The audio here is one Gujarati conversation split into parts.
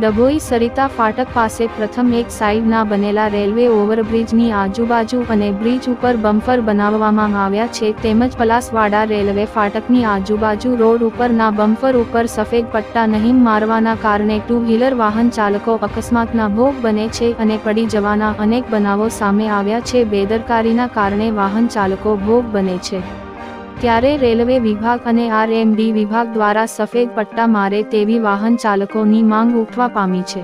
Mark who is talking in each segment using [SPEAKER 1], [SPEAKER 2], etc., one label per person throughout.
[SPEAKER 1] ડભોઈ સરિતા ફાટક પાસે પ્રથમ એક સાઈડના બનેલા રેલવે ઓવરબ્રિજની આજુબાજુ અને બ્રિજ ઉપર બમ્પર બનાવવામાં આવ્યા છે, તેમજ પલાસવાડા રેલવે ફાટકની આજુબાજુ રોડ ઉપરના બમ્પર ઉપર સફેદ પટ્ટા નહીં મારવાના કારણે ટુ વ્હીલર વાહન ચાલકો અકસ્માતના ભોગ બને છે અને પડી જવાના અનેક બનાવો સામે આવ્યા છે. બેદરકારીના કારણે વાહન ચાલકો ભોગ બને છે, ત્યારે રેલવે વિભાગ અને આરએમડી વિભાગ દ્વારા સફેદ પટ્ટા મારે તેવી વાહન ચાલકોની માંગ ઉઠવા પામી છે.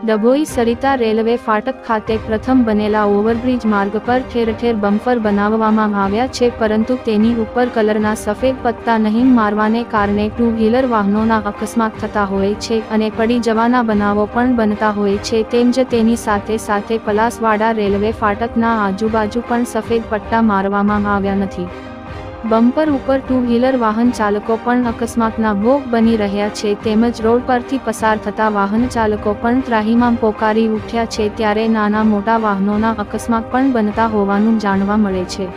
[SPEAKER 1] ડભોઈ સરિતા રેલવે ફાટક ખાતે પ્રથમ બનેલા ઓવરબ્રિજ માર્ગ પર ઠેર ઠેર બમ્પર બનાવવામાં આવ્યા છે, પરંતુ તેની ઉપર કલરના સફેદ પટ્ટા નહીં મારવાને કારણે ટુ વ્હીલર વાહનોના અકસ્માત થતા હોય છે અને પડી જવાના બનાવો પણ બનતા હોય છે. તેમજ તેની સાથે સાથે પલાસવાડા રેલવે ફાટકના આજુબાજુ પણ સફેદ પટ્ટા મારવામાં આવ્યા નથી. બમ્પર ઉપર ટુ વ્હીલર વાહન ચાલકો પણ અકસ્માતના ભોગ બની રહ્યા છે, તેમજ રોડ પરથી પસાર થતા વાહન ચાલકો પણ ત્રાહિમામ પોકારી ઉઠ્યા છે, ત્યારે નાના મોટા વાહનોના અકસ્માત પણ બનતા હોવાનું જાણવા મળે છે.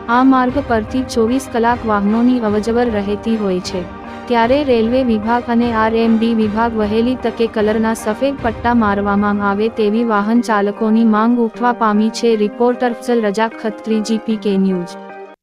[SPEAKER 1] આ માર્ગ પરથી 24 કલાક વાહનોની અવરજવર રહેતી હોય છે, ત્યારે રેલવે વિભાગ અને આરએમડી વિભાગ વહેલી તકે કલરના સફેદ પટ્ટા મારવામાં આવે તેવી વાહન ચાલકોની માંગ ઉઠવા પામી છે. રિપોર્ટર અફઝલ રજા ખત્રી, GPK ન્યૂઝ.